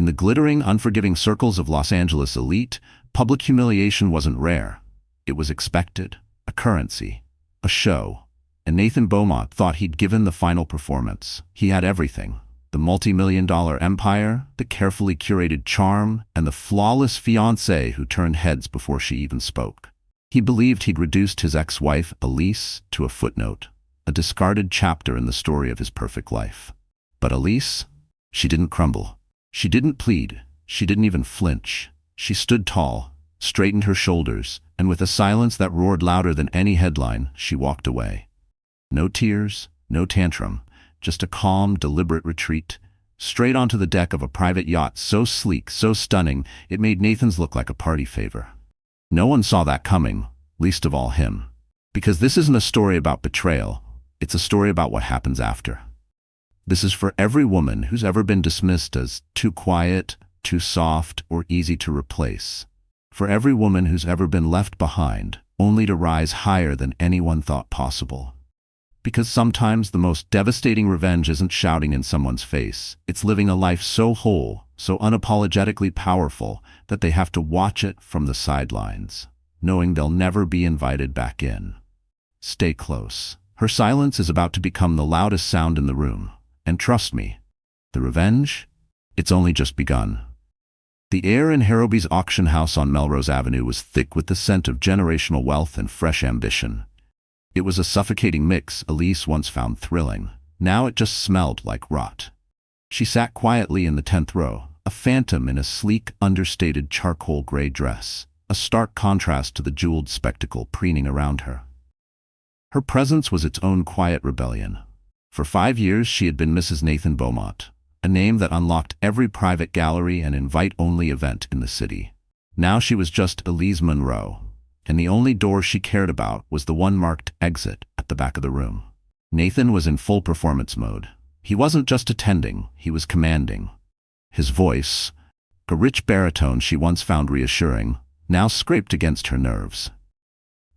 In the glittering, unforgiving circles of Los Angeles elite, public humiliation wasn't rare. It was expected, a currency, a show. And Nathan Beaumont thought he'd given the final performance. He had everything: the multi-million-dollar empire, the carefully curated charm, and the flawless fiancée who turned heads before she even spoke. He believed he'd reduced his ex-wife, Elise, to a footnote, a discarded chapter in the story of his perfect life. But Elise, she didn't crumble. She didn't plead. She didn't even flinch. She stood tall, straightened her shoulders, and with a silence that roared louder than any headline, she walked away. No tears, no tantrum, just a calm, deliberate retreat, straight onto the deck of a private yacht so sleek, so stunning, it made Nathan's look like a party favor. No one saw that coming, least of all him. Because this isn't a story about betrayal, it's a story about what happens after. This is for every woman who's ever been dismissed as too quiet, too soft, or easy to replace. For every woman who's ever been left behind, only to rise higher than anyone thought possible. Because sometimes the most devastating revenge isn't shouting in someone's face. It's living a life so whole, so unapologetically powerful, that they have to watch it from the sidelines, knowing they'll never be invited back in. Stay close. Her silence is about to become the loudest sound in the room. And trust me, the revenge? It's only just begun. The air in Harrowby's auction house on Melrose Avenue was thick with the scent of generational wealth and fresh ambition. It was a suffocating mix Elise once found thrilling. Now it just smelled like rot. She sat quietly in the 10th row, a phantom in a sleek, understated charcoal gray dress, a stark contrast to the jeweled spectacle preening around her. Her presence was its own quiet rebellion. For 5 years she had been Mrs. Nathan Beaumont, a name that unlocked every private gallery and invite-only event in the city. Now she was just Elise Monroe, and the only door she cared about was the one marked exit at the back of the room. Nathan was in full performance mode. He wasn't just attending, he was commanding. His voice, a rich baritone she once found reassuring, now scraped against her nerves.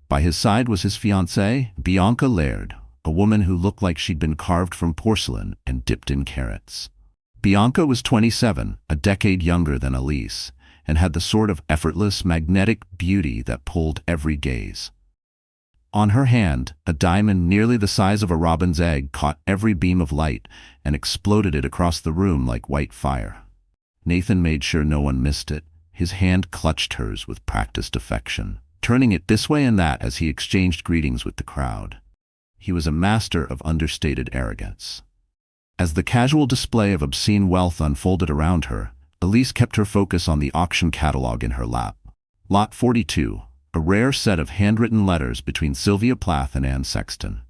By his side was his fiancée, Bianca Laird, a woman who looked like she'd been carved from porcelain and dipped in carats. Bianca was 27, a decade younger than Elise, and had the sort of effortless, magnetic beauty that pulled every gaze. On her hand, a diamond nearly the size of a robin's egg caught every beam of light and exploded it across the room like white fire. Nathan made sure no one missed it. His hand clutched hers with practiced affection, turning it this way and that as he exchanged greetings with the crowd. He was a master of understated arrogance. As the casual display of obscene wealth unfolded around her, Elise kept her focus on the auction catalog in her lap. Lot 42, a rare set of handwritten letters between Sylvia Plath and Anne Sexton.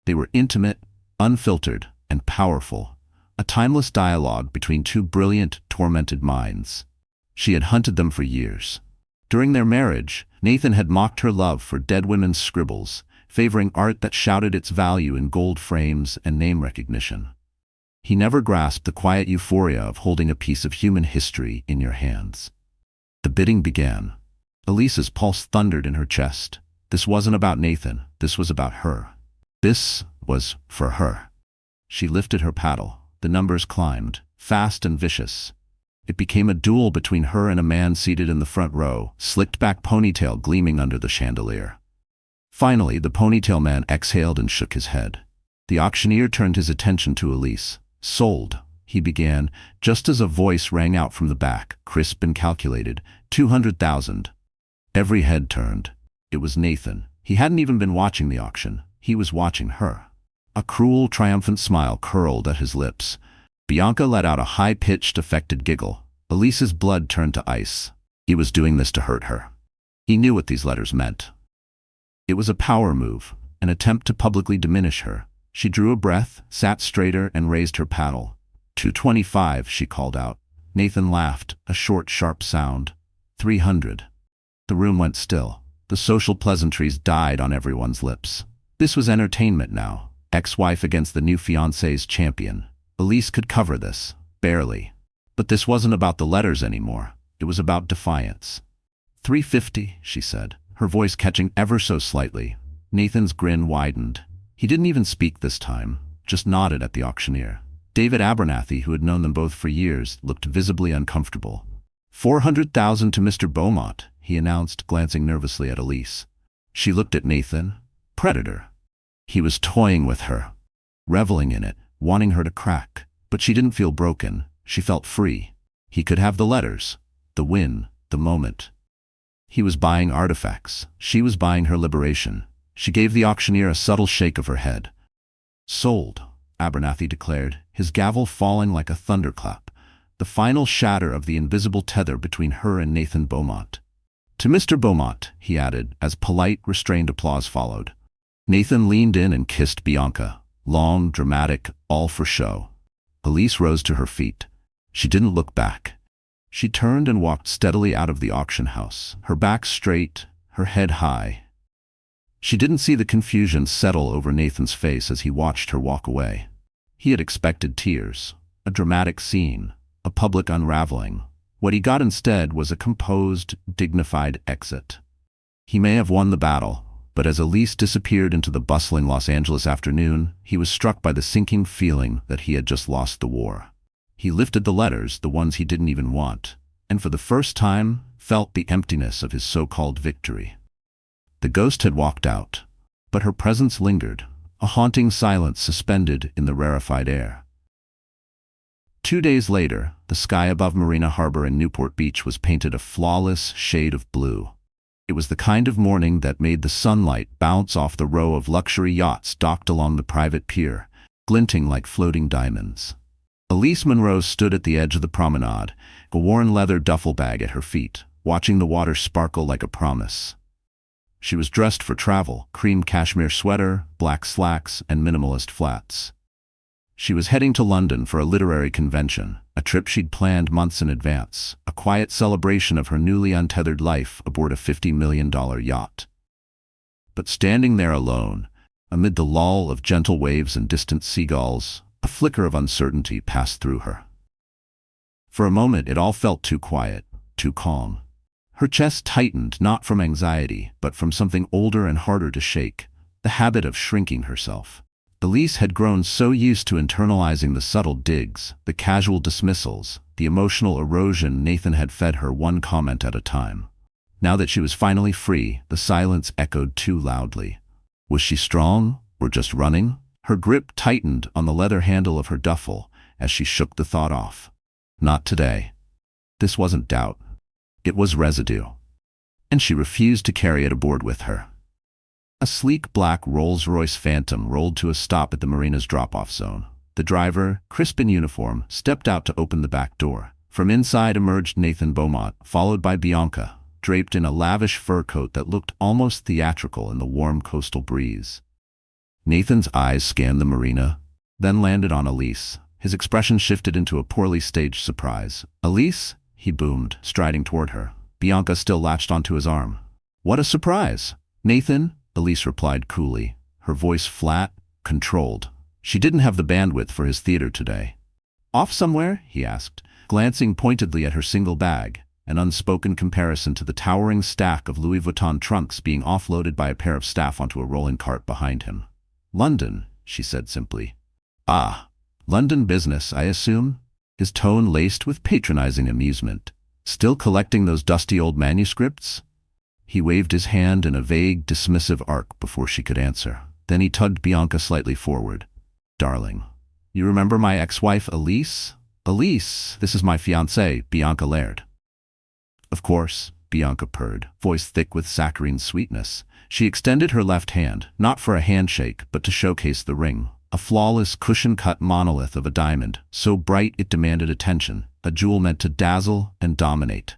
They were intimate, unfiltered, and powerful, a timeless dialogue between two brilliant, tormented minds. She had hunted them for years. During their marriage, Nathan had mocked her love for dead women's scribbles, favoring art that shouted its value in gold frames and name recognition. He never grasped the quiet euphoria of holding a piece of human history in your hands. The bidding began. Elise's pulse thundered in her chest. This wasn't about Nathan, this was about her. This was for her. She lifted her paddle. The numbers climbed, fast and vicious. It became a duel between her and a man seated in the front row, slicked-back ponytail gleaming under the chandelier. Finally, the ponytail man exhaled and shook his head. The auctioneer turned his attention to Elise. "Sold," he began, just as a voice rang out from the back, crisp and calculated, 200,000. Every head turned. It was Nathan. He hadn't even been watching the auction. He was watching her. A cruel, triumphant smile curled at his lips. Bianca let out a high-pitched, affected giggle. Elise's blood turned to ice. He was doing this to hurt her. He knew what these letters meant. It was a power move, an attempt to publicly diminish her. She drew a breath, sat straighter, and raised her paddle. 225, she called out. Nathan laughed, a short, sharp sound. 300. The room went still. The social pleasantries died on everyone's lips. This was entertainment now. Ex-wife against the new fiancé's champion. Elise could cover this, barely. But this wasn't about the letters anymore. It was about defiance. 350, she said, her voice catching ever so slightly. Nathan's grin widened. He didn't even speak this time, just nodded at the auctioneer. David Abernathy, who had known them both for years, looked visibly uncomfortable. 400,000 to Mr. Beaumont, he announced, glancing nervously at Elise. She looked at Nathan. Predator. He was toying with her, reveling in it, wanting her to crack. But she didn't feel broken. She felt free. He could have the letters, the win, the moment. He was buying artifacts. She was buying her liberation. She gave the auctioneer a subtle shake of her head. Sold, Abernathy declared, his gavel falling like a thunderclap, the final shatter of the invisible tether between her and Nathan Beaumont. To Mr. Beaumont, he added, as polite, restrained applause followed. Nathan leaned in and kissed Bianca. Long, dramatic, all for show. Elise rose to her feet. She didn't look back. She turned and walked steadily out of the auction house, her back straight, her head high. She didn't see the confusion settle over Nathan's face as he watched her walk away. He had expected tears, a dramatic scene, a public unraveling. What he got instead was a composed, dignified exit. He may have won the battle, but as Elise disappeared into the bustling Los Angeles afternoon, he was struck by the sinking feeling that he had just lost the war. He lifted the letters, the ones he didn't even want, and for the first time felt the emptiness of his so-called victory. The ghost had walked out, but her presence lingered, a haunting silence suspended in the rarefied air. 2 days later, the sky above Marina Harbor in Newport Beach was painted a flawless shade of blue. It was the kind of morning that made the sunlight bounce off the row of luxury yachts docked along the private pier, glinting like floating diamonds. Elise Monroe stood at the edge of the promenade, a worn leather duffel bag at her feet, watching the water sparkle like a promise. She was dressed for travel, cream cashmere sweater, black slacks, and minimalist flats. She was heading to London for a literary convention, a trip she'd planned months in advance, a quiet celebration of her newly untethered life aboard a $50 million yacht. But standing there alone, amid the lull of gentle waves and distant seagulls, a flicker of uncertainty passed through her. For a moment it all felt too quiet, too calm. Her chest tightened not from anxiety, but from something older and harder to shake, the habit of shrinking herself. Elise had grown so used to internalizing the subtle digs, the casual dismissals, the emotional erosion Nathan had fed her one comment at a time. Now that she was finally free, the silence echoed too loudly. Was she strong, or just running? Her grip tightened on the leather handle of her duffel as she shook the thought off. Not today. This wasn't doubt. It was residue. And she refused to carry it aboard with her. A sleek black Rolls-Royce Phantom rolled to a stop at the marina's drop-off zone. The driver, crisp in uniform, stepped out to open the back door. From inside emerged Nathan Beaumont, followed by Bianca, draped in a lavish fur coat that looked almost theatrical in the warm coastal breeze. Nathan's eyes scanned the marina, then landed on Elise. His expression shifted into a poorly staged surprise. "Elise?" he boomed, striding toward her. Bianca still latched onto his arm. "What a surprise!" "Nathan?" Elise replied coolly, her voice flat, controlled. She didn't have the bandwidth for his theater today. "Off somewhere?" he asked, glancing pointedly at her single bag, an unspoken comparison to the towering stack of Louis Vuitton trunks being offloaded by a pair of staff onto a rolling cart behind him. "London," she said simply. "Ah, London business, I assume?" His tone laced with patronizing amusement. "Still collecting those dusty old manuscripts?" He waved his hand in a vague, dismissive arc before she could answer. Then he tugged Bianca slightly forward. "Darling, you remember my ex-wife Elise?" "Elise, this is my fiancée, Bianca Laird." "Of course," Bianca purred, voice thick with saccharine sweetness. She extended her left hand, not for a handshake, but to showcase the ring. A flawless, cushion-cut monolith of a diamond, so bright it demanded attention, a jewel meant to dazzle and dominate.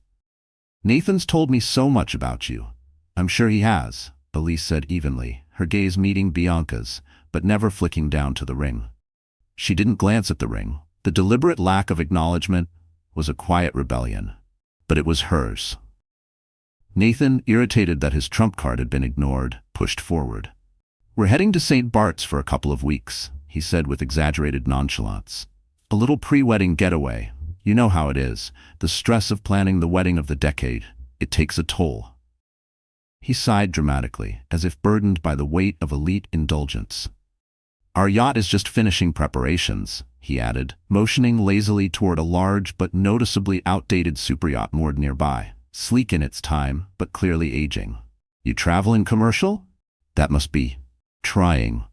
"Nathan's told me so much about you." "I'm sure he has," Elise said evenly, her gaze meeting Bianca's, but never flicking down to the ring. She didn't glance at the ring. The deliberate lack of acknowledgement was a quiet rebellion, but it was hers. Nathan, irritated that his trump card had been ignored, pushed forward. "We're heading to St. Bart's for a couple of weeks," he said with exaggerated nonchalance. "A little pre-wedding getaway. You know how it is. The stress of planning the wedding of the decade. It takes a toll." He sighed dramatically, as if burdened by the weight of elite indulgence. Our yacht is just finishing preparations, he added, motioning lazily toward a large but noticeably outdated superyacht moored nearby, sleek in its time, but clearly aging. You travel in commercial? That must be trying.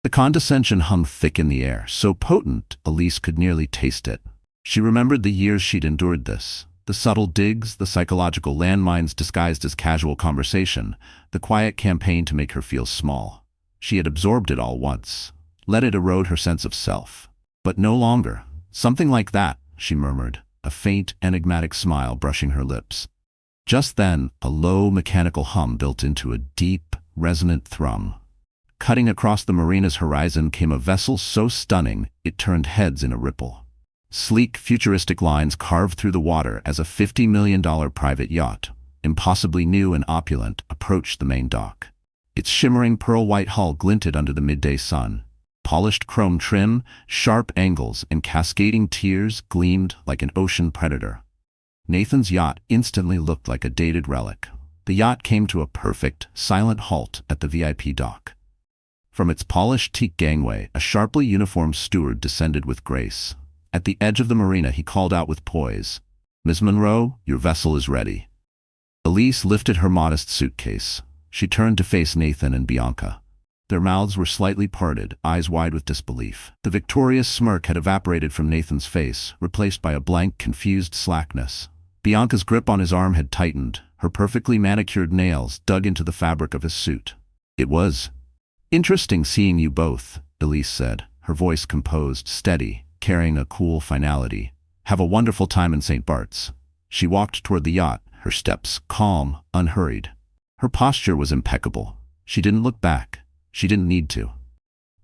The condescension hung thick in the air, so potent Elise could nearly taste it. She remembered the years she'd endured this. The subtle digs, the psychological landmines disguised as casual conversation, the quiet campaign to make her feel small. She had absorbed it all once, let it erode her sense of self. But no longer. Something like that, she murmured, a faint, enigmatic smile brushing her lips. Just then, a low, mechanical hum built into a deep, resonant thrum. Cutting across the marina's horizon came a vessel so stunning it turned heads in a ripple. Sleek, futuristic lines carved through the water as a $50 million private yacht, impossibly new and opulent, approached the main dock. Its shimmering pearl-white hull glinted under the midday sun. Polished chrome trim, sharp angles, and cascading tiers gleamed like an ocean predator. Nathan's yacht instantly looked like a dated relic. The yacht came to a perfect, silent halt at the VIP dock. From its polished teak gangway, a sharply uniformed steward descended with grace. At the edge of the marina, he called out with poise, "Ms. Monroe, your vessel is ready." Elise lifted her modest suitcase. She turned to face Nathan and Bianca. Their mouths were slightly parted, eyes wide with disbelief. The victorious smirk had evaporated from Nathan's face, replaced by a blank, confused slackness. Bianca's grip on his arm had tightened. Her perfectly manicured nails dug into the fabric of his suit. "It was interesting seeing you both," Elise said, her voice composed, steady, carrying a cool finality. "Have a wonderful time in St. Bart's." She walked toward the yacht, her steps calm, unhurried. Her posture was impeccable. She didn't look back. She didn't need to.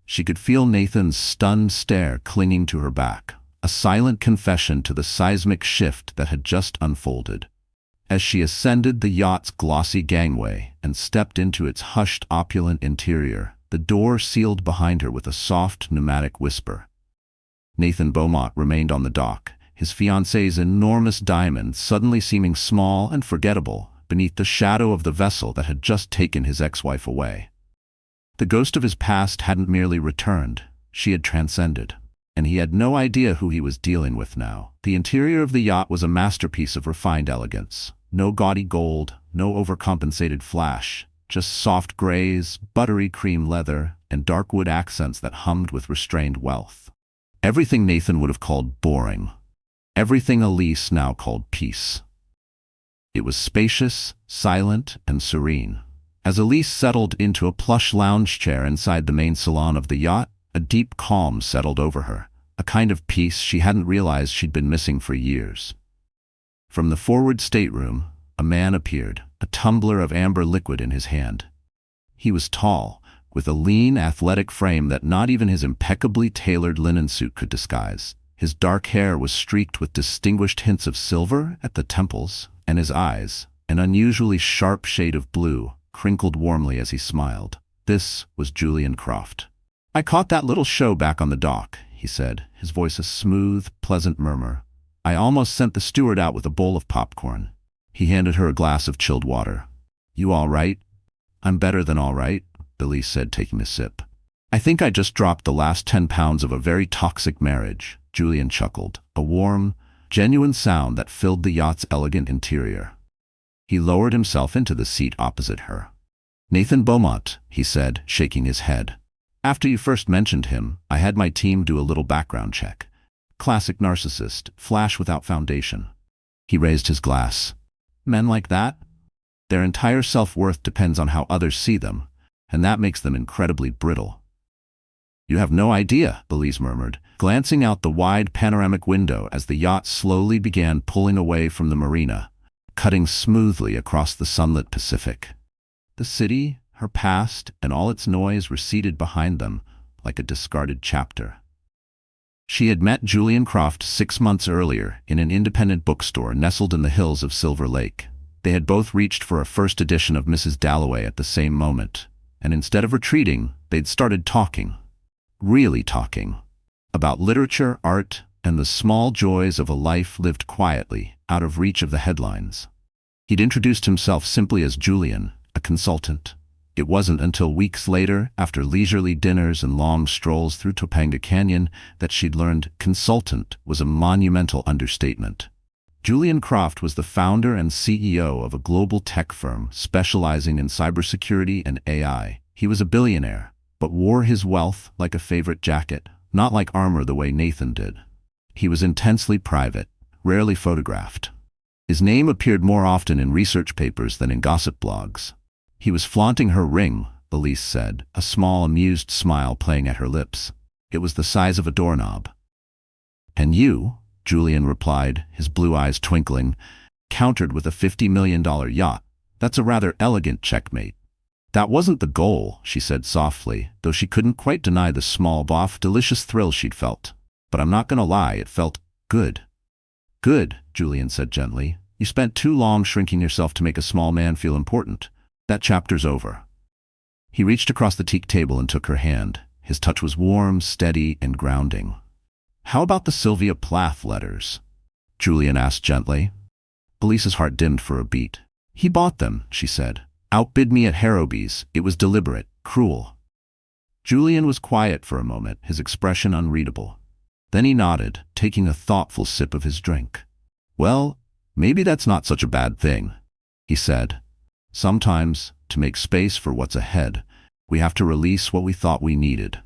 She could feel Nathan's stunned stare clinging to her back, a silent confession to the seismic shift that had just unfolded. As she ascended the yacht's glossy gangway and stepped into its hushed, opulent interior, the door sealed behind her with a soft, pneumatic whisper. Nathan Beaumont remained on the dock, his fiancée's enormous diamond suddenly seeming small and forgettable beneath the shadow of the vessel that had just taken his ex-wife away. The ghost of his past hadn't merely returned, she had transcended, and he had no idea who he was dealing with now. The interior of the yacht was a masterpiece of refined elegance. No gaudy gold, no overcompensated flash, just soft grays, buttery cream leather, and dark wood accents that hummed with restrained wealth. Everything Nathan would have called boring. Everything Elise now called peace. It was spacious, silent, and serene. As Elise settled into a plush lounge chair inside the main salon of the yacht, a deep calm settled over her, a kind of peace she hadn't realized she'd been missing for years. From the forward stateroom, a man appeared, a tumbler of amber liquid in his hand. He was tall, with a lean, athletic frame that not even his impeccably tailored linen suit could disguise. His dark hair was streaked with distinguished hints of silver at the temples, and his eyes, an unusually sharp shade of blue, crinkled warmly as he smiled. This was Julian Croft. "I caught that little show back on the dock," he said, his voice a smooth, pleasant murmur. "I almost sent the steward out with a bowl of popcorn." He handed her a glass of chilled water. "You all right?" "I'm better than all right," Elise said, taking a sip. "I think I just dropped the last 10 pounds of a very toxic marriage," Julian chuckled, a warm, genuine sound that filled the yacht's elegant interior. He lowered himself into the seat opposite her. "Nathan Beaumont," he said, shaking his head. "After you first mentioned him, I had my team do a little background check. Classic narcissist, flash without foundation." He raised his glass. "Men like that? Their entire self-worth depends on how others see them, and that makes them incredibly brittle." "You have no idea," Elise murmured, glancing out the wide panoramic window as the yacht slowly began pulling away from the marina, cutting smoothly across the sunlit Pacific. The city, her past, and all its noise receded behind them like a discarded chapter. She had met Julian Croft 6 months earlier in an independent bookstore nestled in the hills of Silver Lake. They had both reached for a first edition of Mrs. Dalloway at the same moment, and instead of retreating, they'd started talking. Really talking. About literature, art, and the small joys of a life lived quietly, out of reach of the headlines. He'd introduced himself simply as Julian, a consultant, It wasn't until weeks later, after leisurely dinners and long strolls through Topanga Canyon, that she'd learned consultant was a monumental understatement. Julian Croft was the founder and CEO of a global tech firm specializing in cybersecurity and AI. He was a billionaire, but wore his wealth like a favorite jacket, not like armor the way Nathan did. He was intensely private, rarely photographed. His name appeared more often in research papers than in gossip blogs. He was flaunting her ring, Elise said, a small, amused smile playing at her lips. It was the size of a doorknob. "And you," Julian replied, his blue eyes twinkling, "countered with a $50 million yacht. That's a rather elegant checkmate." "That wasn't the goal," she said softly, though she couldn't quite deny the small, delicious thrill she'd felt. "But I'm not gonna lie, it felt good." "Good," Julian said gently. "You spent too long shrinking yourself to make a small man feel important. That chapter's over." He reached across the teak table and took her hand. His touch was warm, steady, and grounding. "How about the Sylvia Plath letters?" Julian asked gently. Elise's heart dimmed for a beat. "He bought them," she said. "Outbid me at Harrowby's. It was deliberate, cruel." Julian was quiet for a moment, his expression unreadable. Then he nodded, taking a thoughtful sip of his drink. "Well, maybe that's not such a bad thing," he said. "Sometimes, to make space for what's ahead, we have to release what we thought we needed."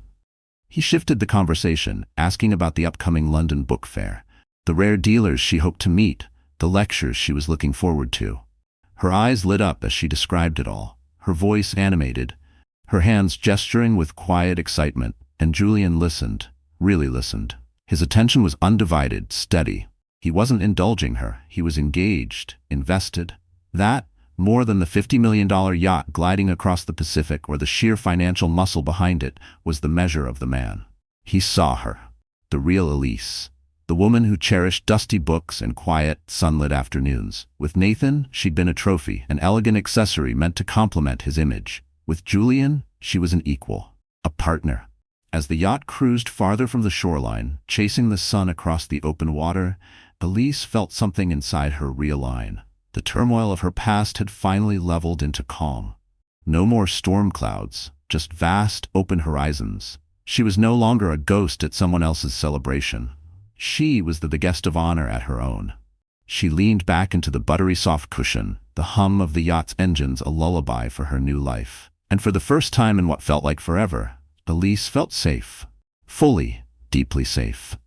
He shifted the conversation, asking about the upcoming London book fair, the rare dealers she hoped to meet, the lectures she was looking forward to. Her eyes lit up as she described it all, her voice animated, her hands gesturing with quiet excitement, and Julian listened, really listened. His attention was undivided, steady. He wasn't indulging her, he was engaged, invested. That, more than the $50 million yacht gliding across the Pacific or the sheer financial muscle behind it, was the measure of the man. He saw her, the real Elise, the woman who cherished dusty books and quiet, sunlit afternoons. With Nathan, she'd been a trophy, an elegant accessory meant to complement his image. With Julian, she was an equal, a partner. As the yacht cruised farther from the shoreline, chasing the sun across the open water, Elise felt something inside her realign. The turmoil of her past had finally leveled into calm. No more storm clouds, just vast, open horizons. She was no longer a ghost at someone else's celebration. She was the guest of honor at her own. She leaned back into the buttery soft cushion, the hum of the yacht's engines a lullaby for her new life. And for the first time in what felt like forever, Elise felt safe. Fully, deeply safe.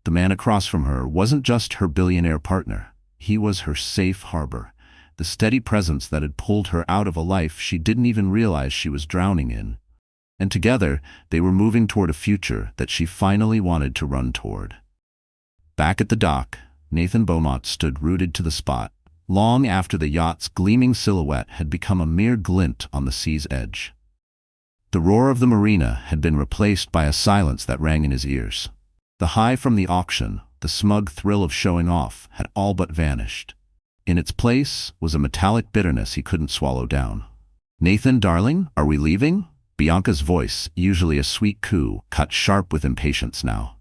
The man across from her wasn't just her billionaire partner. He was her safe harbor, the steady presence that had pulled her out of a life she didn't even realize she was drowning in. And together, they were moving toward a future that she finally wanted to run toward. Back at the dock, Nathan Beaumont stood rooted to the spot, long after the yacht's gleaming silhouette had become a mere glint on the sea's edge. The roar of the marina had been replaced by a silence that rang in his ears. The high from the auction, the smug thrill of showing off, had all but vanished. In its place was a metallic bitterness he couldn't swallow down. "Nathan, darling, are we leaving?" Bianca's voice, usually a sweet coo, cut sharp with impatience now.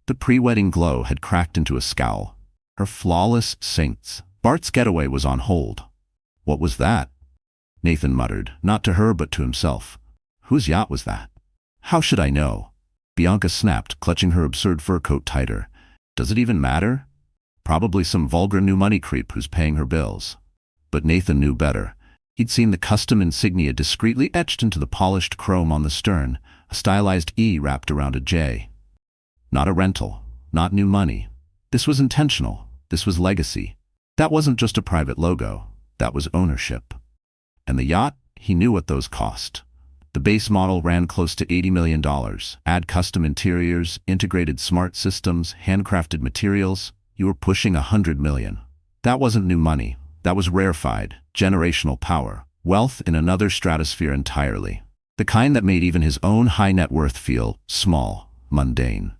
The pre-wedding glow had cracked into a scowl. Her flawless saints. Bart's getaway was on hold. "What was that?" Nathan muttered, not to her but to himself. "Whose yacht was that?" "How should I know?" Bianca snapped, clutching her absurd fur coat tighter. "Does it even matter? Probably some vulgar new money creep who's paying her bills." But Nathan knew better. He'd seen the custom insignia discreetly etched into the polished chrome on the stern, a stylized E wrapped around a J. Not a rental, not new money. This was intentional. This was legacy. That wasn't just a private logo. That was ownership. And the yacht, he knew what those cost. The base model ran close to $80 million. Add custom interiors, integrated smart systems, handcrafted materials. You were pushing $100 million. That wasn't new money. That was rarefied, generational power. Wealth in another stratosphere entirely. The kind that made even his own high net worth feel small, mundane.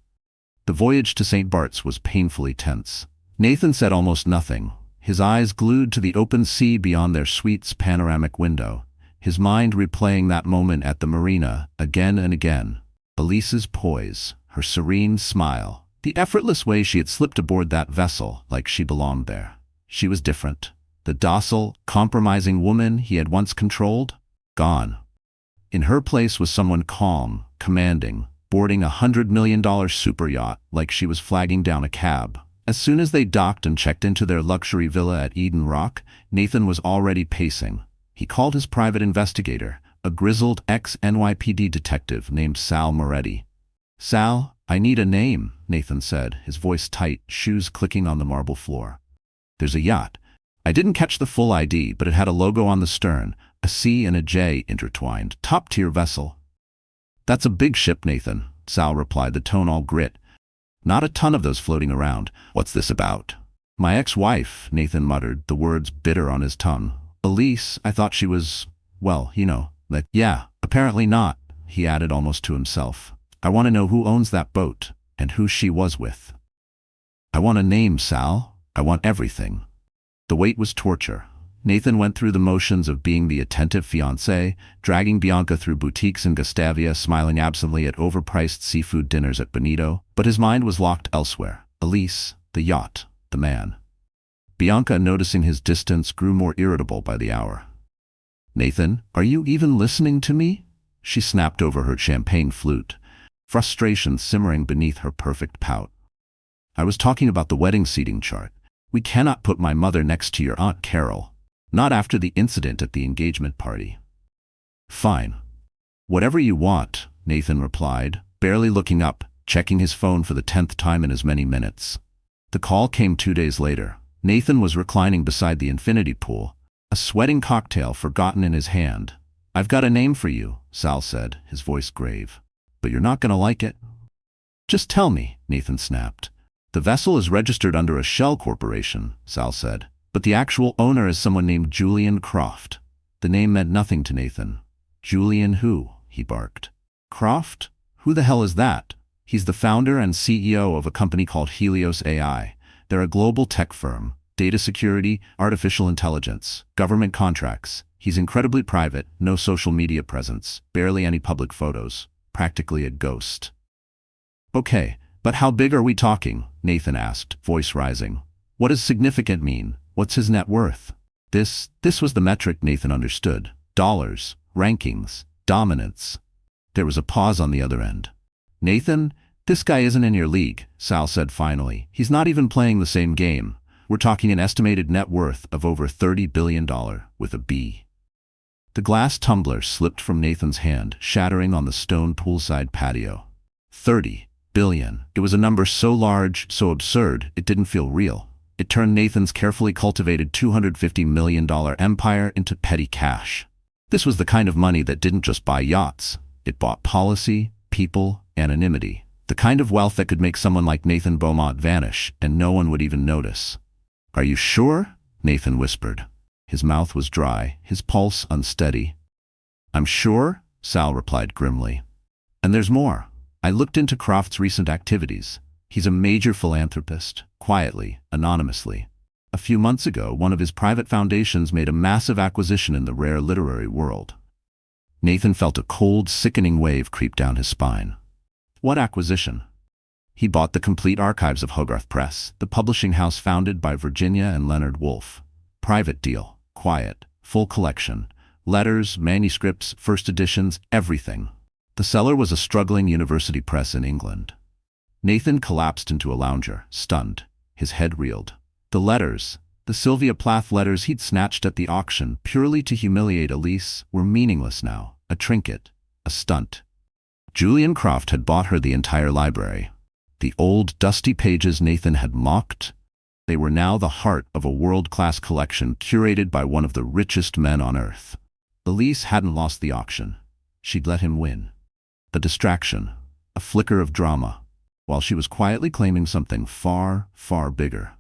The voyage to St. Bart's was painfully tense. Nathan said almost nothing, his eyes glued to the open sea beyond their suite's panoramic window, his mind replaying that moment at the marina again and again. Elise's poise, her serene smile, the effortless way she had slipped aboard that vessel like she belonged there. She was different. The docile, compromising woman he had once controlled? Gone. In her place was someone calm, commanding, boarding $100 million super yacht like she was flagging down a cab. As soon as they docked and checked into their luxury villa at Eden Rock, Nathan was already pacing. He called his private investigator, a grizzled ex-NYPD detective named Sal Moretti. "Sal, I need a name," Nathan said, his voice tight, shoes clicking on the marble floor. "There's a yacht. I didn't catch the full ID, but it had a logo on the stern, a C and a J intertwined. Top-tier vessel." "That's a big ship, Nathan," Sal replied, the tone all grit. "Not a ton of those floating around. What's this about?" "My ex-wife," Nathan muttered, the words bitter on his tongue. "Elise, I thought she was, well, like, yeah, apparently not," he added almost to himself. "I want to know who owns that boat, and who she was with." "I want a name, Sal. I want everything." The wait was torture. Nathan went through the motions of being the attentive fiancé, dragging Bianca through boutiques in Gustavia, smiling absently at overpriced seafood dinners at Bonito, but his mind was locked elsewhere. Elise, the yacht, the man. Bianca, noticing his distance, grew more irritable by the hour. "Nathan, are you even listening to me?" She snapped over her champagne flute, frustration simmering beneath her perfect pout. "I was talking about the wedding seating chart. We cannot put my mother next to your Aunt Carol. Not after the incident at the engagement party." "Fine. Whatever you want," Nathan replied, barely looking up, checking his phone for the 10th time in as many minutes. The call came 2 days later. Nathan was reclining beside the infinity pool, a sweating cocktail forgotten in his hand. "I've got a name for you," Sal said, his voice grave. "But you're not gonna like it." "Just tell me," Nathan snapped. "The vessel is registered under a shell corporation," Sal said, "but the actual owner is someone named Julian Croft." The name meant nothing to Nathan. "Julian who?" he barked. "Croft? Who the hell is that?" "He's the founder and CEO of a company called Helios AI. They're a global tech firm. Data security, artificial intelligence, government contracts. He's incredibly private, no social media presence, barely any public photos, practically a ghost." "Okay, but how big are we talking?" Nathan asked, voice rising. "What does significant mean? What's his net worth?" This was the metric Nathan understood. Dollars, rankings, dominance. There was a pause on the other end. "Nathan, this guy isn't in your league," Sal said finally. "He's not even playing the same game. We're talking an estimated net worth of over $30 billion with a B." The glass tumbler slipped from Nathan's hand, shattering on the stone poolside patio. 30 billion. It was a number so large, so absurd, it didn't feel real. It turned Nathan's carefully cultivated $250 million empire into petty cash. This was the kind of money that didn't just buy yachts. It bought policy, people, anonymity. The kind of wealth that could make someone like Nathan Beaumont vanish, and no one would even notice. "Are you sure?" Nathan whispered. His mouth was dry, his pulse unsteady. "I'm sure," Sal replied grimly. "And there's more. I looked into Croft's recent activities. He's a major philanthropist, quietly, anonymously. A few months ago, one of his private foundations made a massive acquisition in the rare literary world." Nathan felt a cold, sickening wave creep down his spine. "What acquisition?" "He bought the complete archives of Hogarth Press, the publishing house founded by Virginia and Leonard Woolf. Private deal, quiet, full collection. Letters, manuscripts, first editions, everything. The seller was a struggling university press in England." Nathan collapsed into a lounger, stunned. His head reeled. The letters, the Sylvia Plath letters he'd snatched at the auction purely to humiliate Elise, were meaningless now. A trinket, a stunt. Julian Croft had bought her the entire library. The old, dusty pages Nathan had mocked, they were now the heart of a world-class collection curated by one of the richest men on earth. Elise hadn't lost the auction. She'd let him win. A distraction, a flicker of drama, while she was quietly claiming something far, far bigger.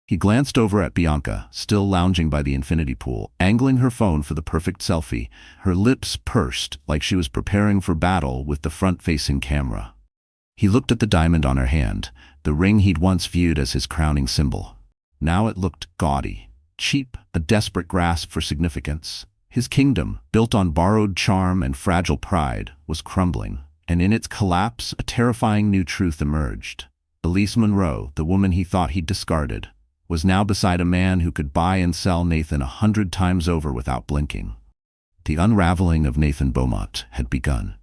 He glanced over at Bianca, still lounging by the infinity pool, angling her phone for the perfect selfie, her lips pursed like she was preparing for battle with the front-facing camera. He looked at the diamond on her hand, the ring he'd once viewed as his crowning symbol. Now it looked gaudy, cheap, a desperate grasp for significance. His kingdom, built on borrowed charm and fragile pride, was crumbling, and in its collapse a terrifying new truth emerged. Elise Monroe, the woman he thought he'd discarded, was now beside a man who could buy and sell Nathan 100 times over without blinking. The unraveling of Nathan Beaumont had begun.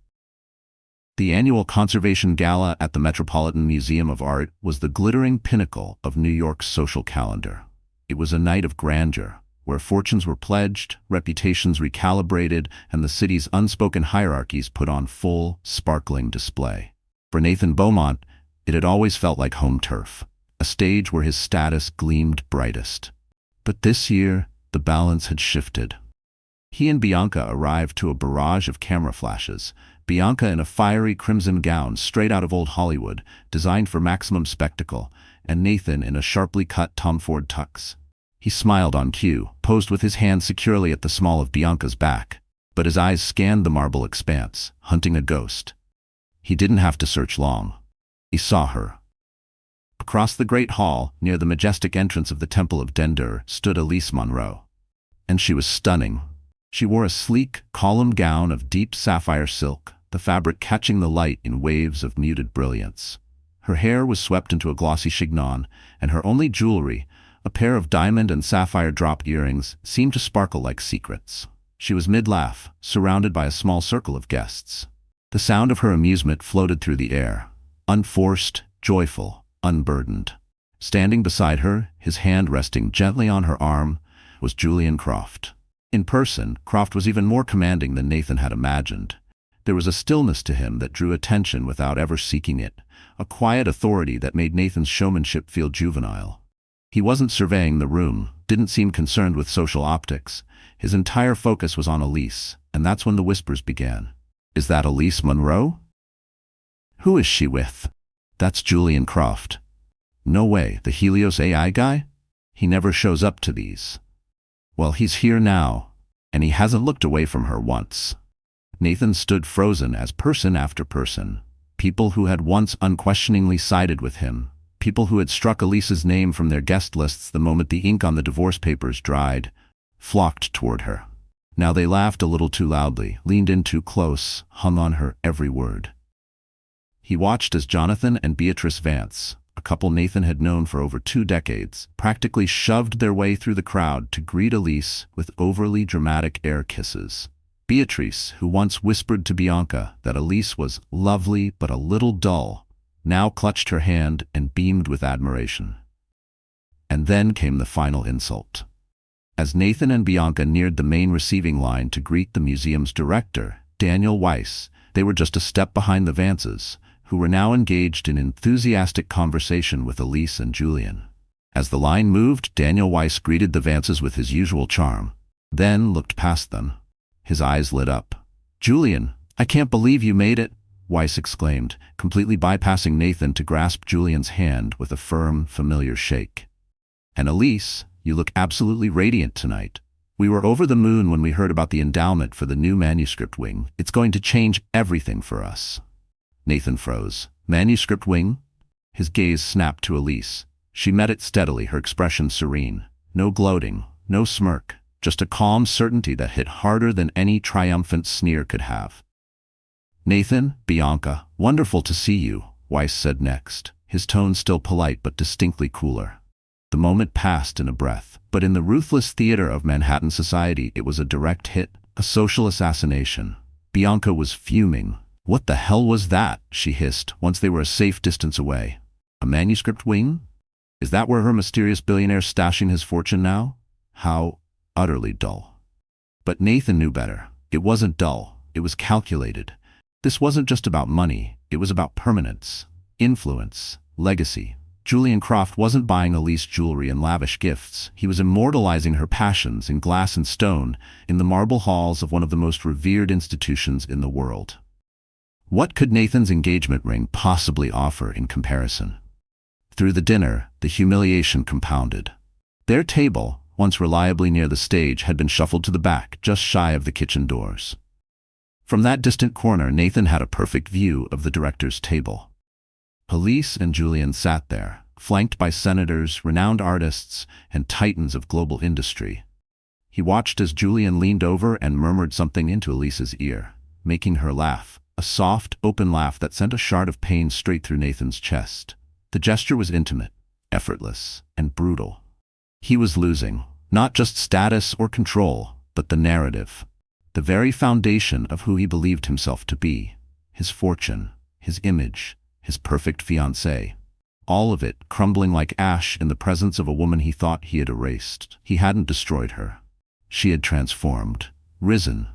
The annual Conservation Gala at the Metropolitan Museum of Art was the glittering pinnacle of New York's social calendar. It was a night of grandeur, where fortunes were pledged, reputations recalibrated, and the city's unspoken hierarchies put on full, sparkling display. For Nathan Beaumont, it had always felt like home turf, a stage where his status gleamed brightest. But this year, the balance had shifted. He and Bianca arrived to a barrage of camera flashes, Bianca in a fiery crimson gown straight out of old Hollywood, designed for maximum spectacle, and Nathan in a sharply cut Tom Ford tux. He smiled on cue, posed with his hand securely at the small of Bianca's back, but his eyes scanned the marble expanse, hunting a ghost. He didn't have to search long. He saw her. Across the great hall, near the majestic entrance of the Temple of Dendur, stood Elise Monroe. And she was stunning. She wore a sleek, columned gown of deep sapphire silk, the fabric catching the light in waves of muted brilliance. Her hair was swept into a glossy chignon, and her only jewelry, a pair of diamond and sapphire drop earrings, seemed to sparkle like secrets. She was mid-laugh, surrounded by a small circle of guests. The sound of her amusement floated through the air, unforced, joyful, unburdened. Standing beside her, his hand resting gently on her arm, was Julian Croft. In person, Croft was even more commanding than Nathan had imagined. There was a stillness to him that drew attention without ever seeking it, a quiet authority that made Nathan's showmanship feel juvenile. He wasn't surveying the room, didn't seem concerned with social optics. His entire focus was on Elise, and that's when the whispers began. Is that Elise Monroe? Who is she with? That's Julian Croft. No way, the Helios AI guy? He never shows up to these. Well, he's here now, and he hasn't looked away from her once. Nathan stood frozen as person after person, people who had once unquestioningly sided with him, people who had struck Elise's name from their guest lists the moment the ink on the divorce papers dried, flocked toward her. Now they laughed a little too loudly, leaned in too close, hung on her every word. He watched as Jonathan and Beatrice Vance, a couple Nathan had known for over 2 decades, practically shoved their way through the crowd to greet Elise with overly dramatic air kisses. Beatrice, who once whispered to Bianca that Elise was lovely but a little dull, now clutched her hand and beamed with admiration. And then came the final insult. As Nathan and Bianca neared the main receiving line to greet the museum's director, Daniel Weiss, they were just a step behind the Vances, who were now engaged in enthusiastic conversation with Elise and Julian. As the line moved, Daniel Weiss greeted the Vances with his usual charm, then looked past them. His eyes lit up. "Julian, I can't believe you made it," Weiss exclaimed, completely bypassing Nathan to grasp Julian's hand with a firm, familiar shake. "And Elise, you look absolutely radiant tonight. We were over the moon when we heard about the endowment for the new manuscript wing. It's going to change everything for us." Nathan froze. "Manuscript wing?" His gaze snapped to Elise. She met it steadily, her expression serene. No gloating, no smirk, just a calm certainty that hit harder than any triumphant sneer could have. "Nathan, Bianca, wonderful to see you," Weiss said next, his tone still polite but distinctly cooler. The moment passed in a breath, but in the ruthless theater of Manhattan society it was a direct hit, a social assassination. Bianca was fuming. "What the hell was that?" she hissed, once they were a safe distance away. "A manuscript wing? Is that where her mysterious billionaire's stashing his fortune now?" How utterly dull. But Nathan knew better. It wasn't dull, it was calculated. This wasn't just about money, it was about permanence, influence, legacy. Julian Croft wasn't buying Elise jewelry and lavish gifts. He was immortalizing her passions in glass and stone in the marble halls of one of the most revered institutions in the world. What could Nathan's engagement ring possibly offer in comparison? Through the dinner, the humiliation compounded. Their table, once reliably near the stage, had been shuffled to the back, just shy of the kitchen doors. From that distant corner, Nathan had a perfect view of the director's table. Elise and Julian sat there, flanked by senators, renowned artists, and titans of global industry. He watched as Julian leaned over and murmured something into Elise's ear, making her laugh, a soft, open laugh that sent a shard of pain straight through Nathan's chest. The gesture was intimate, effortless, and brutal. He was losing, not just status or control, but the narrative. the very foundation of who he believed himself to be. His fortune, his image, his perfect fiancée. All of it crumbling like ash in the presence of a woman he thought he had erased. He hadn't destroyed her. She had transformed, risen,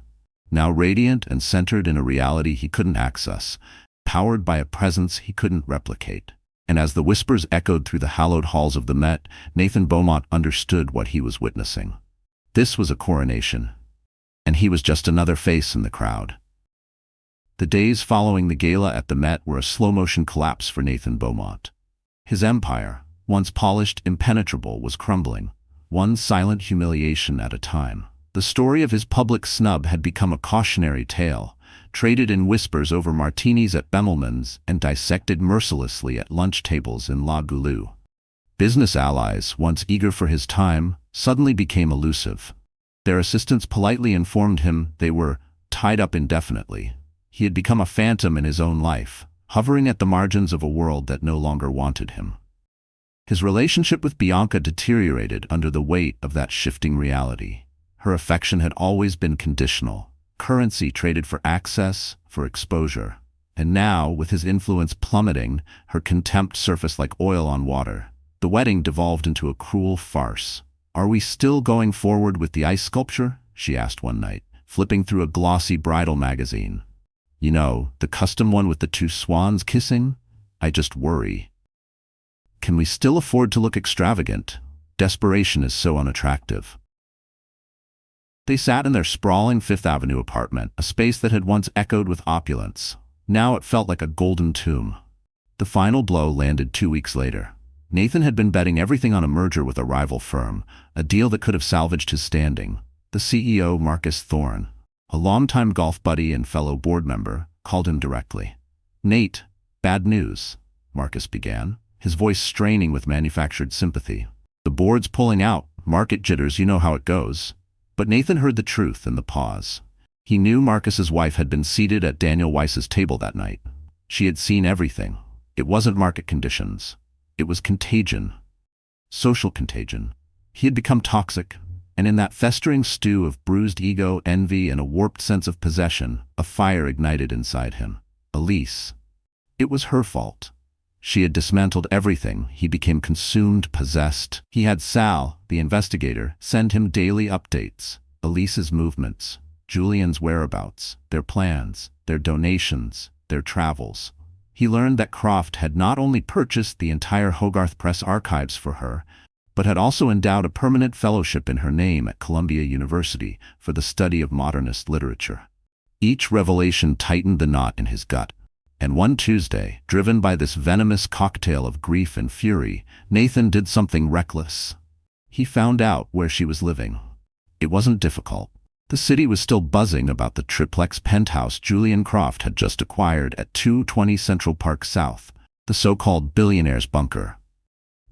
now radiant and centered in a reality he couldn't access, powered by a presence he couldn't replicate. And as the whispers echoed through the hallowed halls of the Met, Nathan Beaumont understood what he was witnessing. This was a coronation, and he was just another face in the crowd. The days following the gala at the Met were a slow-motion collapse for Nathan Beaumont. His empire, once polished, impenetrable, was crumbling, one silent humiliation at a time. The story of his public snub had become a cautionary tale, traded in whispers over martinis at Bemelman's and dissected mercilessly at lunch tables in La Goulue. Business allies, once eager for his time, suddenly became elusive. Their assistants politely informed him they were tied up indefinitely. He had become a phantom in his own life, hovering at the margins of a world that no longer wanted him. His relationship with Bianca deteriorated under the weight of that shifting reality. Her affection had always been conditional, currency traded for access, for exposure. And now, with his influence plummeting, her contempt surfaced like oil on water. The wedding devolved into a cruel farce. "Are we still going forward with the ice sculpture?" she asked one night, flipping through a glossy bridal magazine. "You know, the custom one with the two swans kissing? I just worry. Can we still afford to look extravagant? Desperation is so unattractive." They sat in their sprawling Fifth Avenue apartment, a space that had once echoed with opulence. Now it felt like a golden tomb. The final blow landed 2 weeks later. Nathan had been betting everything on a merger with a rival firm, a deal that could have salvaged his standing. The CEO, Marcus Thorne, a longtime golf buddy and fellow board member, called him directly. "Nate, bad news," Marcus began, his voice straining with manufactured sympathy. "The board's pulling out, market jitters, you know how it goes." But Nathan heard the truth in the pause. He knew Marcus's wife had been seated at Daniel Weiss's table that night. She had seen everything. It wasn't market conditions. It was contagion. Social contagion. He had become toxic, and in that festering stew of bruised ego, envy, and a warped sense of possession, a fire ignited inside him. Elise. It was her fault. She had dismantled everything. He became consumed, possessed. He had Sal, the investigator, send him daily updates. Elise's movements, Julian's whereabouts, their plans, their donations, their travels. He learned that Croft had not only purchased the entire Hogarth Press archives for her, but had also endowed a permanent fellowship in her name at Columbia University for the study of modernist literature. Each revelation tightened the knot in his gut. And one Tuesday, driven by this venomous cocktail of grief and fury, Nathan did something reckless. He found out where she was living. It wasn't difficult. The city was still buzzing about the triplex penthouse Julian Croft had just acquired at 220 Central Park South, the so-called Billionaire's bunker.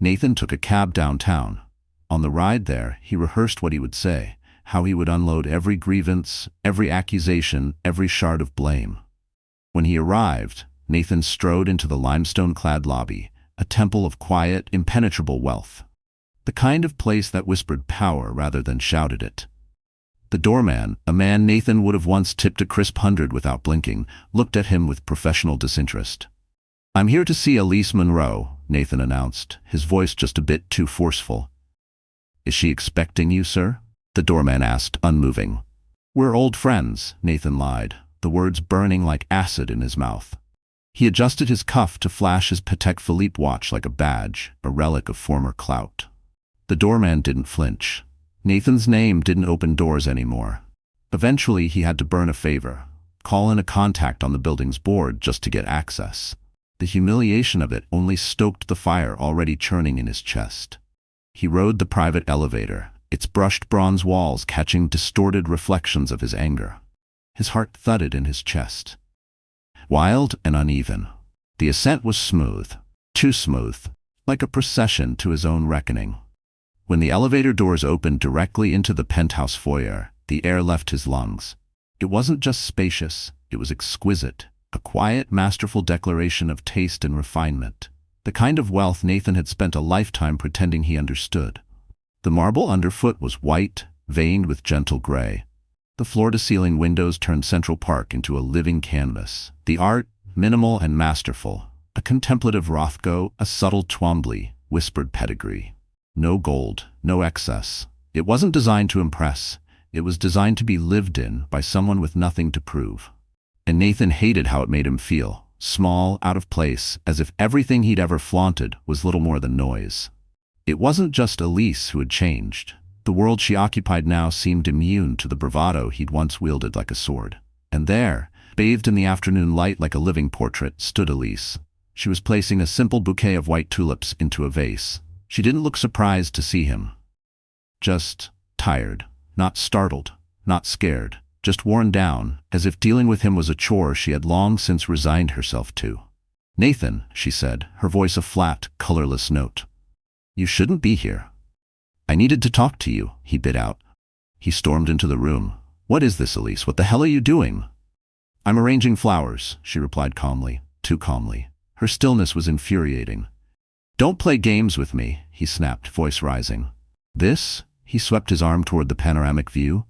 Nathan took a cab downtown. On the ride there, he rehearsed what he would say, how he would unload every grievance, every accusation, every shard of blame. When he arrived, Nathan strode into the limestone-clad lobby, a temple of quiet, impenetrable wealth. The kind of place that whispered power rather than shouted it. The doorman, a man Nathan would have once tipped a crisp 100 without blinking, looked at him with professional disinterest. "I'm here to see Elise Monroe," Nathan announced, his voice just a bit too forceful. "Is she expecting you, sir?" the doorman asked, unmoving. "We're old friends," Nathan lied, the words burning like acid in his mouth. He adjusted his cuff to flash his Patek Philippe watch like a badge, a relic of former clout. The doorman didn't flinch. Nathan's name didn't open doors anymore. Eventually, he had to burn a favor, call in a contact on the building's board just to get access. The humiliation of it only stoked the fire already churning in his chest. He rode the private elevator, its brushed bronze walls catching distorted reflections of his anger. His heart thudded in his chest. Wild and uneven. The ascent was smooth, too smooth, like a procession to his own reckoning. When the elevator doors opened directly into the penthouse foyer, the air left his lungs. It wasn't just spacious, it was exquisite, a quiet, masterful declaration of taste and refinement. The kind of wealth Nathan had spent a lifetime pretending he understood. The marble underfoot was white, veined with gentle gray. The floor-to-ceiling windows turned Central Park into a living canvas. The art, minimal and masterful. A contemplative Rothko, a subtle Twombly, whispered pedigree. No gold, no excess. It wasn't designed to impress. It was designed to be lived in by someone with nothing to prove. And Nathan hated how it made him feel. Small, out of place, as if everything he'd ever flaunted was little more than noise. It wasn't just Elise who had changed. The world she occupied now seemed immune to the bravado he'd once wielded like a sword. And there, bathed in the afternoon light like a living portrait, stood Elise. She was placing a simple bouquet of white tulips into a vase. She didn't look surprised to see him. Just tired, not startled, not scared, just worn down, as if dealing with him was a chore she had long since resigned herself to. "Nathan," she said, her voice a flat, colorless note. "You shouldn't be here." "I needed to talk to you," he bit out. He stormed into the room. "What is this, Elise? What the hell are you doing?" "I'm arranging flowers," she replied calmly, too calmly. Her stillness was infuriating. "Don't play games with me," he snapped, voice rising. "This?" He swept his arm toward the panoramic view.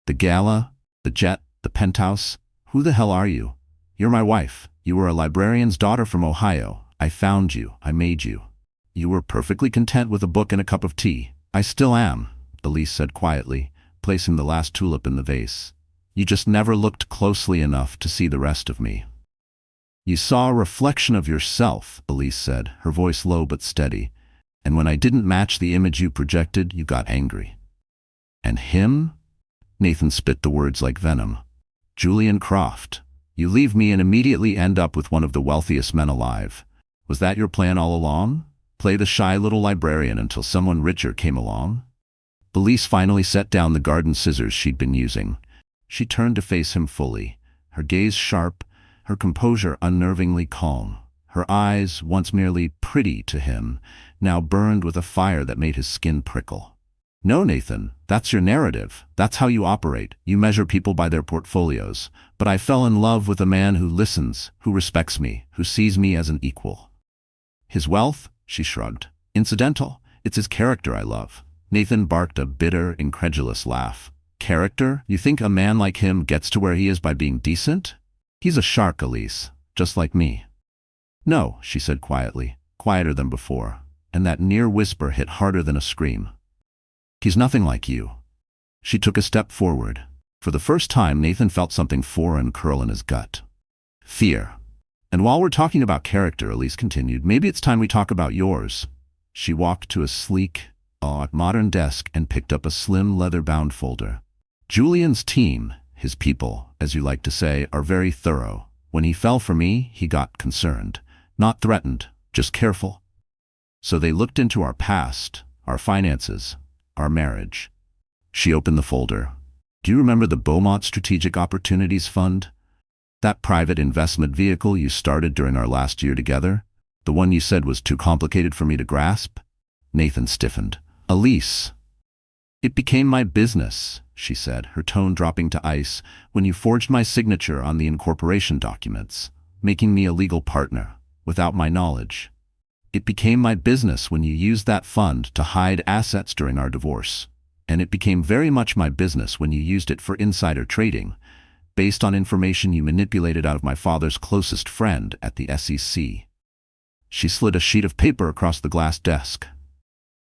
"The gala, the jet, the penthouse. Who the hell are you? You're my wife. You were a librarian's daughter from Ohio. I found you. I made you. You were perfectly content with a book and a cup of tea. I still am," Elise said quietly, placing the last tulip in the vase. "You just never looked closely enough to see the rest of me." "You saw a reflection of yourself," Elise said, her voice low but steady. "And when I didn't match the image you projected, you got angry." "And him?" Nathan spit the words like venom. "Julian Croft. You leave me and immediately end up with one of the wealthiest men alive. Was that your plan all along? Play the shy little librarian until someone richer came along?" Elise finally set down the garden scissors she'd been using. She turned to face him fully, her gaze sharp, her composure unnervingly calm. Her eyes, once merely pretty to him, now burned with a fire that made his skin prickle. "No, Nathan, that's your narrative. That's how you operate. You measure people by their portfolios. But I fell in love with a man who listens, who respects me, who sees me as an equal." "His wealth?" She shrugged. "Incidental. It's his character I love." Nathan barked a bitter, incredulous laugh. "Character? You think a man like him gets to where he is by being decent? He's a shark, Elise, just like me." "No," she said quietly, quieter than before, and that near whisper hit harder than a scream. "He's nothing like you." She took a step forward. For the first time, Nathan felt something foreign curl in his gut. Fear. "And while we're talking about character," Elise continued, "maybe it's time we talk about yours." She walked to a sleek, modern desk and picked up a slim leather-bound folder. "Julian's team, his people, as you like to say, are very thorough. When he fell for me, he got concerned. Not threatened, just careful. So they looked into our past, our finances, our marriage." She opened the folder. "Do you remember the Beaumont Strategic Opportunities Fund? That private investment vehicle you started during our last year together? The one you said was too complicated for me to grasp?" Nathan stiffened. "Elise." "It became my business," she said, her tone dropping to ice, "when you forged my signature on the incorporation documents, making me a legal partner, without my knowledge. It became my business when you used that fund to hide assets during our divorce. And it became very much my business when you used it for insider trading, based on information you manipulated out of my father's closest friend at the SEC." She slid a sheet of paper across the glass desk.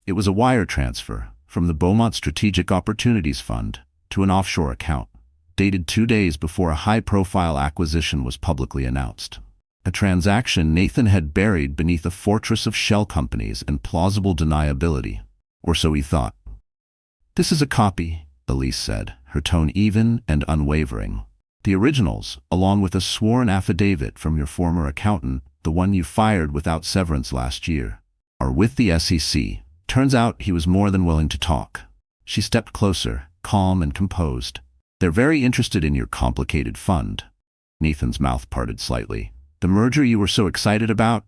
It was a wire transfer from the Beaumont Strategic Opportunities Fund to an offshore account, dated 2 days before a high-profile acquisition was publicly announced. A transaction Nathan had buried beneath a fortress of shell companies and plausible deniability, or so he thought. "This is a copy," Elise said, her tone even and unwavering. "The originals, along with a sworn affidavit from your former accountant, the one you fired without severance last year, are with the SEC. Turns out he was more than willing to talk." She stepped closer, calm and composed. "They're very interested in your complicated fund." Nathan's mouth parted slightly. "The merger you were so excited about?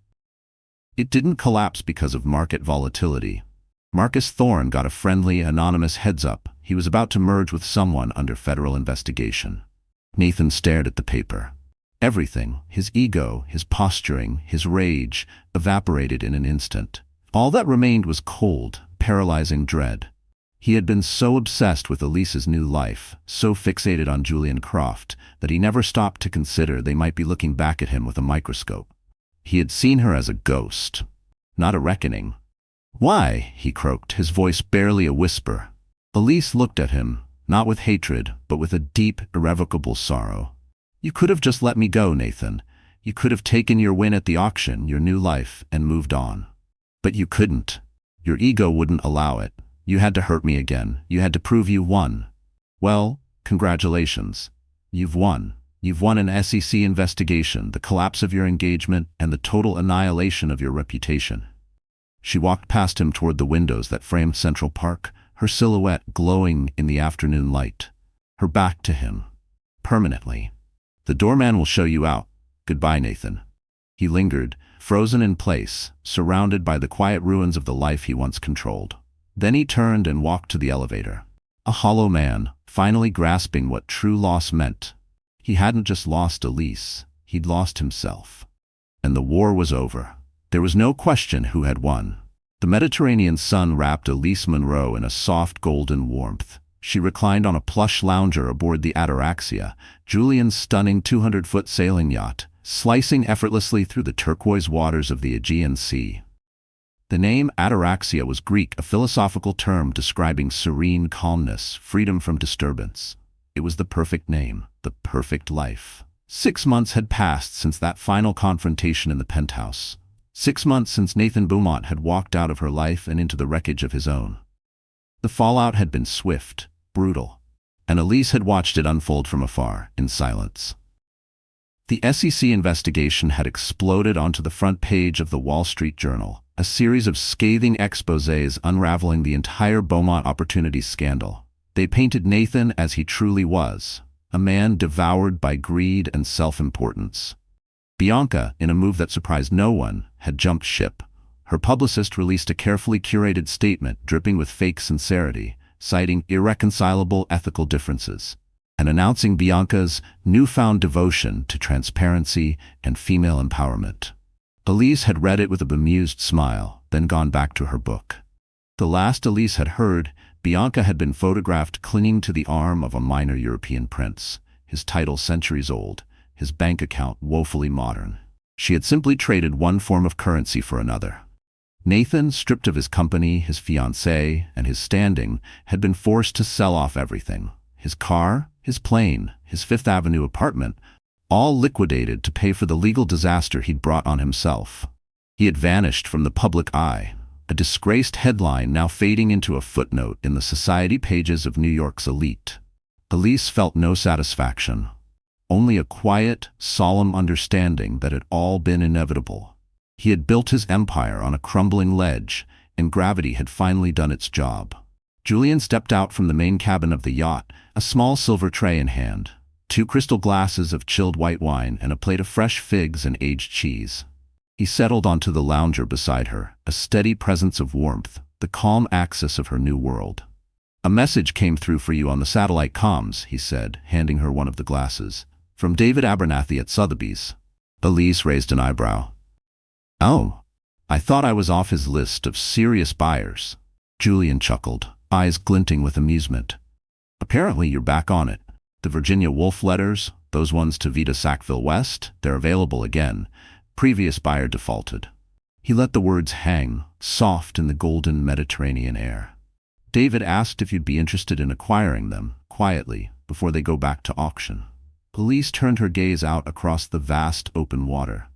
It didn't collapse because of market volatility. Marcus Thorne got a friendly, anonymous heads-up. He was about to merge with someone under federal investigation." Nathan stared at the paper. Everything, his ego, his posturing, his rage, evaporated in an instant. All that remained was cold, paralyzing dread. He had been so obsessed with Elise's new life, so fixated on Julian Croft, that he never stopped to consider they might be looking back at him with a microscope. He had seen her as a ghost, not a reckoning. "Why?" he croaked, his voice barely a whisper. Elise looked at him, not with hatred, but with a deep, irrevocable sorrow. "You could have just let me go, Nathan. You could have taken your win at the auction, your new life, and moved on. But you couldn't. Your ego wouldn't allow it. You had to hurt me again. You had to prove you won. Well, congratulations. You've won. You've won an SEC investigation, the collapse of your engagement, and the total annihilation of your reputation." She walked past him toward the windows that framed Central Park, her silhouette glowing in the afternoon light. Her back to him. Permanently. "The doorman will show you out. Goodbye, Nathan." He lingered, frozen in place, surrounded by the quiet ruins of the life he once controlled. Then he turned and walked to the elevator. A hollow man, finally grasping what true loss meant. He hadn't just lost Elise, he'd lost himself. And the war was over. There was no question who had won. The Mediterranean sun wrapped Elise Monroe in a soft golden warmth. She reclined on a plush lounger aboard the Ataraxia, Julian's stunning 200-foot sailing yacht, slicing effortlessly through the turquoise waters of the Aegean Sea. The name Ataraxia was Greek, a philosophical term describing serene calmness, freedom from disturbance. It was the perfect name, the perfect life. 6 months had passed since that final confrontation in the penthouse. 6 months since Nathan Beaumont had walked out of her life and into the wreckage of his own. The fallout had been swift, brutal, and Elise had watched it unfold from afar, in silence. The SEC investigation had exploded onto the front page of the Wall Street Journal, a series of scathing exposés unraveling the entire Beaumont Opportunities scandal. They painted Nathan as he truly was, a man devoured by greed and self-importance. Bianca, in a move that surprised no one, had jumped ship. Her publicist released a carefully curated statement dripping with fake sincerity, citing irreconcilable ethical differences, and announcing Bianca's newfound devotion to transparency and female empowerment. Elise had read it with a bemused smile, then gone back to her book. The last Elise had heard, Bianca had been photographed clinging to the arm of a minor European prince, his title centuries old, his bank account woefully modern. She had simply traded one form of currency for another. Nathan, stripped of his company, his fiancée, and his standing, had been forced to sell off everything. His car, his plane, his Fifth Avenue apartment, all liquidated to pay for the legal disaster he'd brought on himself. He had vanished from the public eye, a disgraced headline now fading into a footnote in the society pages of New York's elite. Elise felt no satisfaction, only a quiet, solemn understanding that it had all been inevitable. He had built his empire on a crumbling ledge, and gravity had finally done its job. Julian stepped out from the main cabin of the yacht, a small silver tray in hand, 2 crystal glasses of chilled white wine and a plate of fresh figs and aged cheese. He settled onto the lounger beside her, a steady presence of warmth, the calm axis of her new world. "A message came through for you on the satellite comms," he said, handing her one of the glasses. "From David Abernathy at Sotheby's." Elise raised an eyebrow. "Oh, I thought I was off his list of serious buyers." Julian chuckled, eyes glinting with amusement. "Apparently you're back on it. The Virginia Woolf letters, those ones to Vita Sackville West, they're available again. Previous buyer defaulted." He let the words hang, soft in the golden Mediterranean air. "David asked if you'd be interested in acquiring them, quietly, before they go back to auction." Elise turned her gaze out across the vast open water.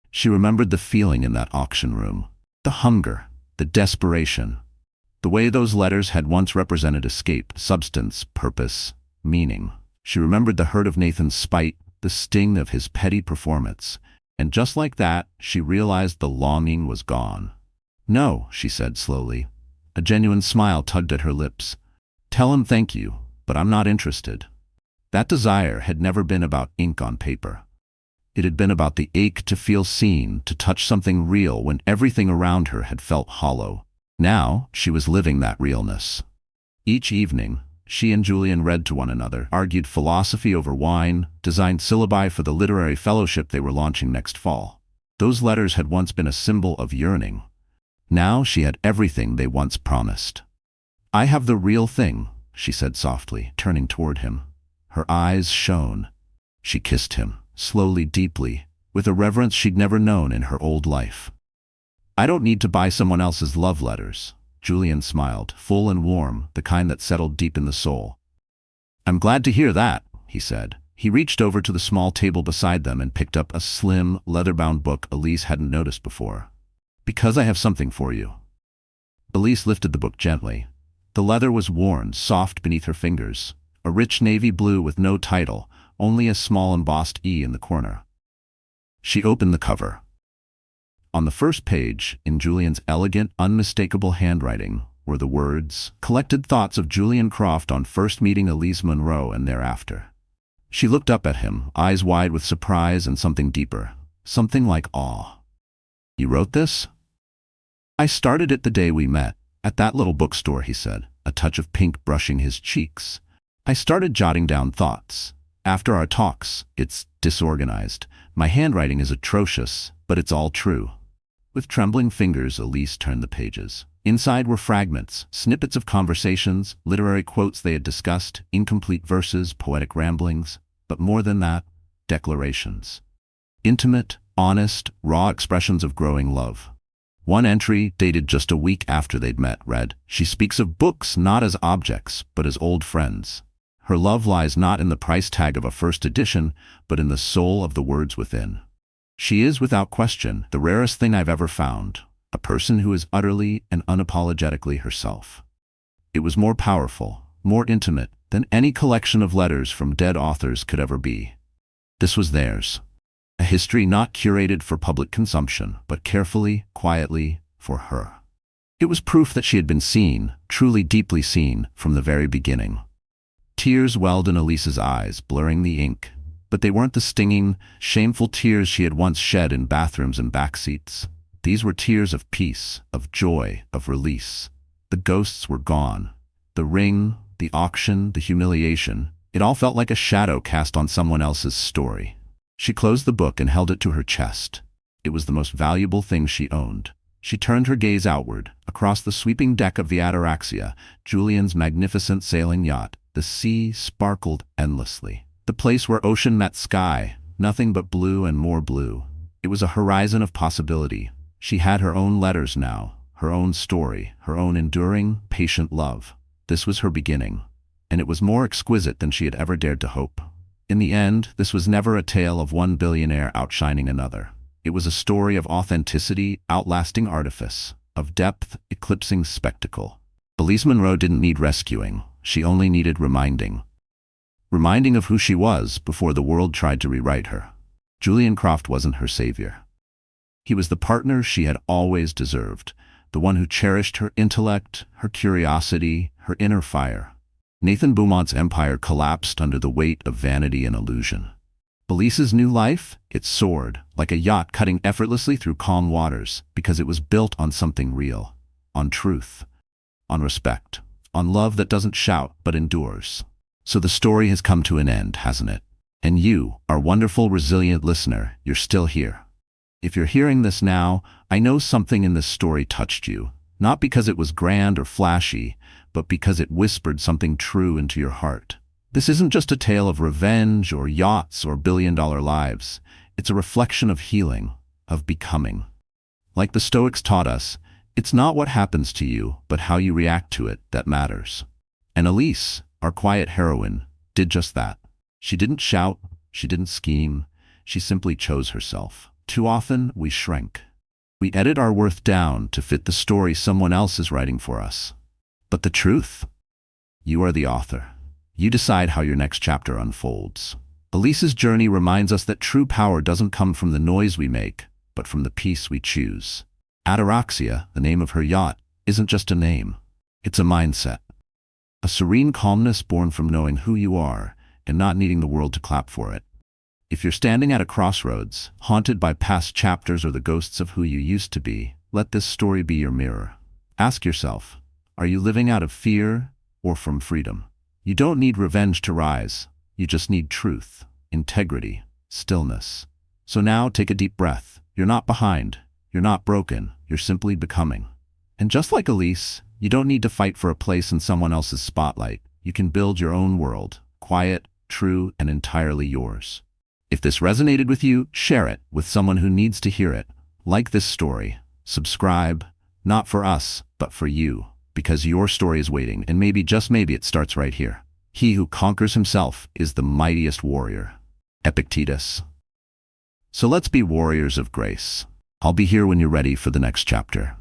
She remembered the feeling in that auction room, the hunger, the desperation, the way those letters had once represented escape, substance, purpose, meaning. She remembered the hurt of Nathan's spite, the sting of his petty performance, and just like that, she realized the longing was gone. "No," she said slowly. A genuine smile tugged at her lips. "Tell him thank you, but I'm not interested." That desire had never been about ink on paper. It had been about the ache to feel seen, to touch something real when everything around her had felt hollow. Now, she was living that realness. Each evening, she and Julian read to one another, argued philosophy over wine, designed syllabi for the literary fellowship they were launching next fall. Those letters had once been a symbol of yearning. Now she had everything they once promised. I have the real thing, she said softly, turning toward him. Her eyes shone. She kissed him, slowly, deeply, with a reverence she'd never known in her old life. I don't need to buy someone else's love letters. Julian smiled, full and warm, the kind that settled deep in the soul. I'm glad to hear that, he said. He reached over to the small table beside them and picked up a slim, leather-bound book Elise hadn't noticed before. Because I have something for you. Elise lifted the book gently. The leather was worn, soft beneath her fingers, a rich navy blue with no title, only a small embossed E in the corner. She opened the cover. On the first page, in Julian's elegant, unmistakable handwriting, were the words, "Collected Thoughts of Julian Croft on First Meeting Elise Monroe and Thereafter." She looked up at him, eyes wide with surprise and something deeper, something like awe. You wrote this? I started it the day we met, at that little bookstore, he said, a touch of pink brushing his cheeks. I started jotting down thoughts. After our talks, it's disorganized. My handwriting is atrocious, but it's all true. With trembling fingers, Elise turned the pages. Inside were fragments, snippets of conversations, literary quotes they had discussed, incomplete verses, poetic ramblings, but more than that, declarations. Intimate, honest, raw expressions of growing love. One entry, dated just a week after they'd met, read, "She speaks of books not as objects, but as old friends. Her love lies not in the price tag of a first edition, but in the soul of the words within. She is, without question, the rarest thing I've ever found, a person who is utterly and unapologetically herself." It was more powerful, more intimate than any collection of letters from dead authors could ever be. This was theirs. A history not curated for public consumption, but carefully, quietly, for her. It was proof that she had been seen, truly deeply seen, from the very beginning. Tears welled in Elise's eyes, blurring the ink, but they weren't the stinging, shameful tears she had once shed in bathrooms and backseats. These were tears of peace, of joy, of release. The ghosts were gone. The ring, the auction, the humiliation, it all felt like a shadow cast on someone else's story. She closed the book and held it to her chest. It was the most valuable thing she owned. She turned her gaze outward, across the sweeping deck of the Ataraxia, Julian's magnificent sailing yacht. The sea sparkled endlessly. The place where ocean met sky, nothing but blue and more blue. It was a horizon of possibility. She had her own letters now, her own story, her own enduring, patient love. This was her beginning, and it was more exquisite than she had ever dared to hope. In the end, this was never a tale of one billionaire outshining another. It was a story of authenticity outlasting artifice, of depth eclipsing spectacle. Elise Monroe didn't need rescuing. She only needed reminding. Reminding of who she was before the world tried to rewrite her. Julian Croft wasn't her savior. He was the partner she had always deserved, the one who cherished her intellect, her curiosity, her inner fire. Nathan Beaumont's empire collapsed under the weight of vanity and illusion. Elise's new life? It soared, like a yacht cutting effortlessly through calm waters, because it was built on something real, on truth, on respect, on love that doesn't shout but endures. So the story has come to an end, hasn't it? And you, our wonderful, resilient listener, you're still here. If you're hearing this now, I know something in this story touched you, not because it was grand or flashy, but because it whispered something true into your heart. This isn't just a tale of revenge or yachts or billion-dollar lives. It's a reflection of healing, of becoming. Like the Stoics taught us, it's not what happens to you, but how you react to it that matters. And Elise, our quiet heroine, did just that. She didn't shout, she didn't scheme, she simply chose herself. Too often, we shrink. We edit our worth down to fit the story someone else is writing for us. But the truth? You are the author. You decide how your next chapter unfolds. Elise's journey reminds us that true power doesn't come from the noise we make, but from the peace we choose. Ataraxia, the name of her yacht, isn't just a name. It's a mindset. A serene calmness born from knowing who you are and not needing the world to clap for it. If you're standing at a crossroads, haunted by past chapters or the ghosts of who you used to be, let this story be your mirror. Ask yourself, are you living out of fear or from freedom? You don't need revenge to rise. You just need truth, integrity, stillness. So now take a deep breath. You're not behind. You're not broken. You're simply becoming. And just like Elise, you don't need to fight for a place in someone else's spotlight. You can build your own world, quiet, true, and entirely yours. If this resonated with you, share it with someone who needs to hear it. Like this story, subscribe, not for us, but for you, because your story is waiting, and maybe, just maybe, it starts right here. He who conquers himself is the mightiest warrior. Epictetus. So let's be warriors of grace. I'll be here when you're ready for the next chapter.